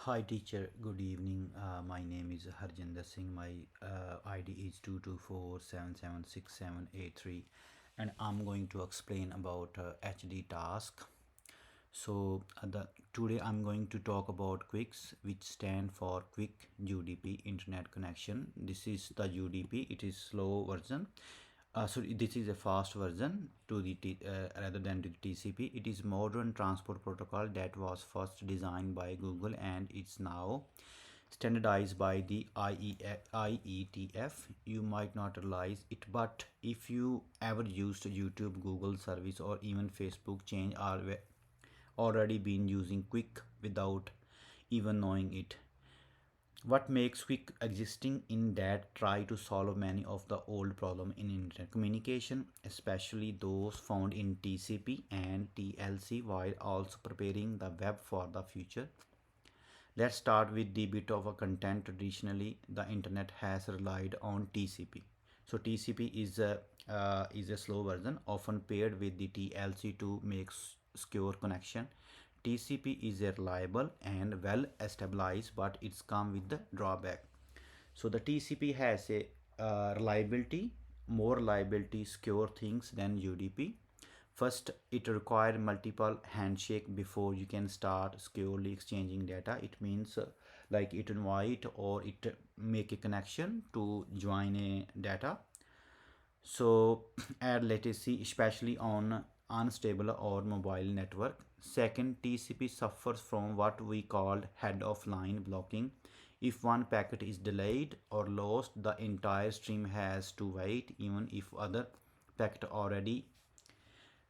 Hi teacher, good evening. My name is Harjinder Singh. My ID is 224776783 and I'm going to explain about HD task. Today I'm going to talk about QUICs, which stand for Quick UDP Internet Connection. This is the UDP. It is slow version. This is a fast version to rather than to the TCP. It is modern transport protocol that was first designed by Google and it's now standardized by the IETF. You might not realize it, but if you ever used YouTube, Google service, or even Facebook, change are already been using Quick without even knowing it. What makes Quick existing in that try to solve many of the old problems in internet communication, especially those found in TCP and TLC, while also preparing the web for the future. Let's start with the bit of a content. Traditionally, the internet has relied on TCP. So TCP is a slow version, often paired with the TLC to make secure connection. TCP is a reliable and well established, but it's come with the drawback. So the TCP has a reliability, more reliability, secure things than UDP. First, it requires multiple handshake before you can start securely exchanging data. It means like it invite or it make a connection to join a data. So add latency, especially on unstable or mobile network. Second, TCP suffers from what we call head of line blocking. If one packet is delayed or lost, the entire stream has to wait, even if other packet already.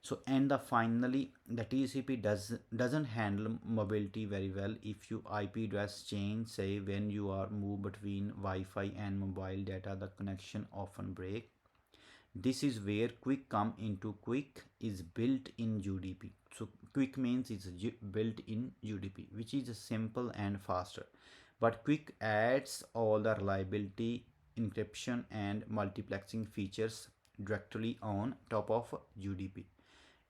So and the finally, the TCP doesn't handle mobility very well. If you IP address change, say when you are move between Wi-Fi and mobile data, the connection often break. This is where Quick come into. Quick is built in UDP. So Quick means it's built in UDP, which is simple and faster. But Quick adds all the reliability, encryption and multiplexing features directly on top of UDP.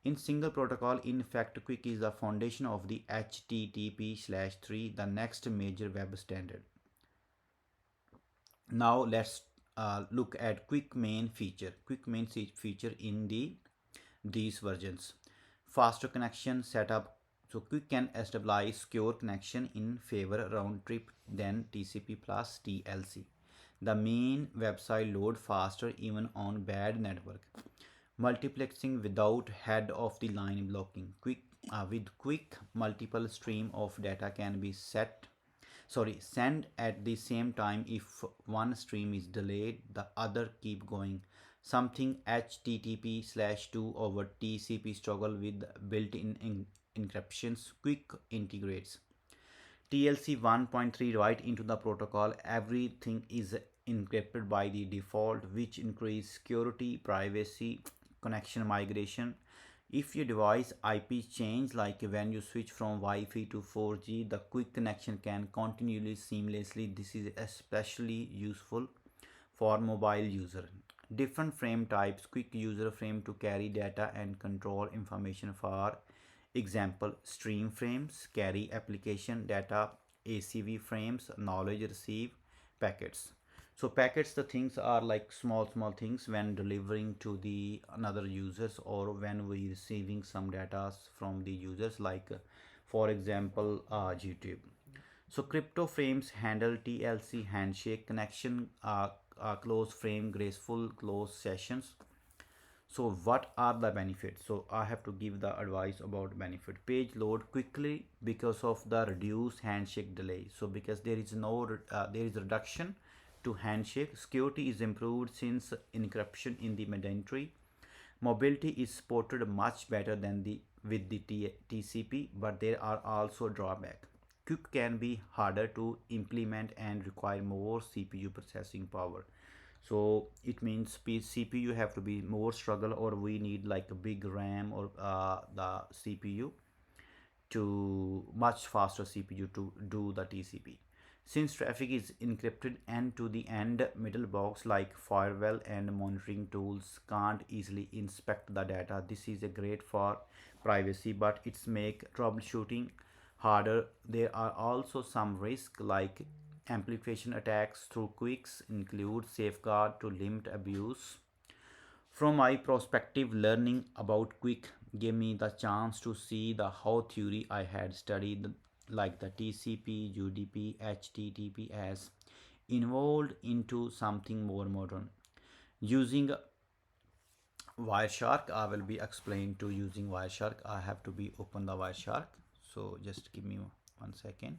In single protocol, in fact, Quick is the foundation of the HTTP/3, the next major web standard. Now let's look at Quick main feature. Quick main feature in these versions. Faster connection setup. So Quick can establish secure connection in favor round trip than TCP plus TLC. The main website load faster even on bad network. Multiplexing without head of the line blocking. With Quick, multiple stream of data can be send at the same time. If one stream is delayed, the other keep going, something HTTP/2 over TCP struggle with built-in encryptions. Quick integrates TLC 1.3 right into the protocol. Everything is encrypted by the default, which increase security, privacy, connection migration. If your device IP change, like when you switch from Wi-Fi to 4G, the Quick connection can continue seamlessly. This is especially useful for mobile user. Different frame types. Quick user frame to carry data and control information. For example, stream frames carry application data. ACV frames knowledge receive packets. So packets, the things are like small things when delivering to the another users, or when we receiving some data from the users, like for example YouTube. So crypto frames handle TLC handshake connection, close frame graceful close sessions. So what are the benefits? So I have to give the advice about benefit. Page load quickly because of the reduced handshake delay. So because there is there is reduction to handshake. Security is improved since encryption in the mandatory. Mobility is supported much better than the with the TCP, but there are also drawbacks. Quick can be harder to implement and require more CPU processing power. So it means CPU have to be more struggle, or we need like a big RAM, or the CPU to much faster CPU to do the TCP. Since traffic is encrypted end to the end, middle box like firewall and monitoring tools can't easily inspect the data. This is a great for privacy, but it's make troubleshooting harder. There are also some risks like amplification attacks through quicks include safeguard to limit abuse. From my perspective, learning about quick gave me the chance to see the how theory I had studied like the TCP, UDP, HTTP has evolved into something more modern. Using Wireshark, I will be explained to using Wireshark. I have to be open the Wireshark. So just give me 1 second.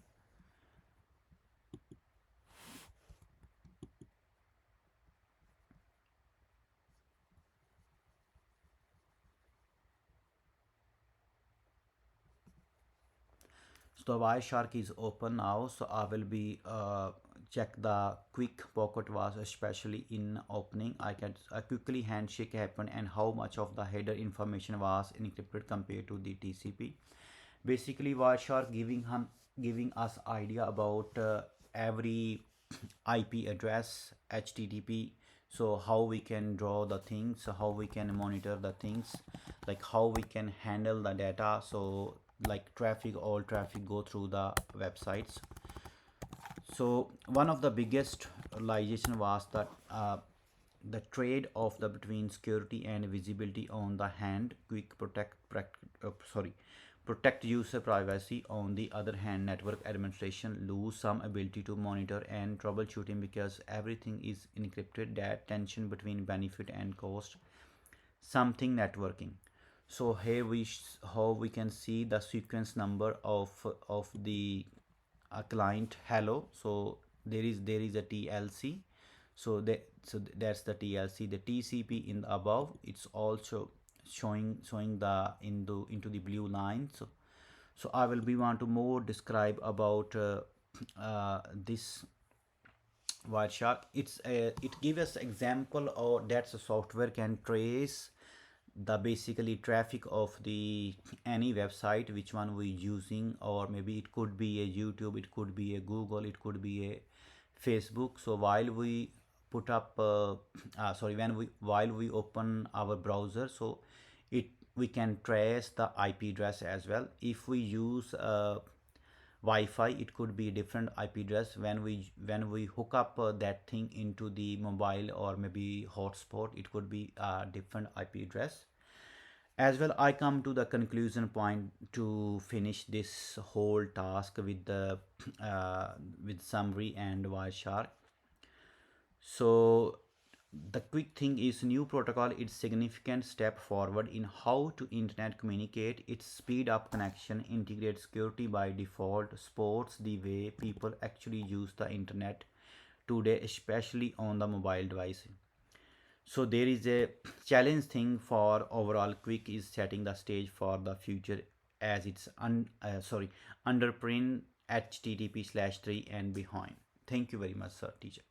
So the Wireshark is open now. So I will be check the quick pocket was especially in opening. I can a quickly handshake happen and how much of the header information was encrypted compared to the TCP. Basically, Wireshark giving us idea about every IP address, HTTP. So how we can draw the things, how we can monitor the things, like how we can handle the data. So like traffic, all traffic go through the websites. So one of the biggest realization was that the trade of the between security and visibility on the hand, quick protect user privacy. On the other hand, network administration lose some ability to monitor and troubleshooting because everything is encrypted. That tension between benefit and cost, something networking. So here how we can see the sequence number of the client hello. So there is a TLC. That's the TLC. The TCP in the above, it's also showing the into the blue line. So I will be want to more describe about this Wireshark. It gives us example or that's a software can trace the basically traffic of the any website which one we using, or maybe it could be a YouTube, it could be a Google, it could be a Facebook. So while we put up sorry when we while we open our browser, so it we can trace the IP address as well. If we use Wi-Fi, it could be a different IP address. When we hook up that thing into the mobile or maybe hotspot, it could be a different IP address as well. I come to the conclusion point to finish this whole task with the with summary and Wireshark. So the quick thing is new protocol. It's significant step forward in how to internet communicate. It speed up connection, integrate security by default, supports the way people actually use the internet today, especially on the mobile device. So there is a challenge thing for overall quick is setting the stage for the future as it's underpin HTTP/3 and behind. Thank you very much, sir teacher.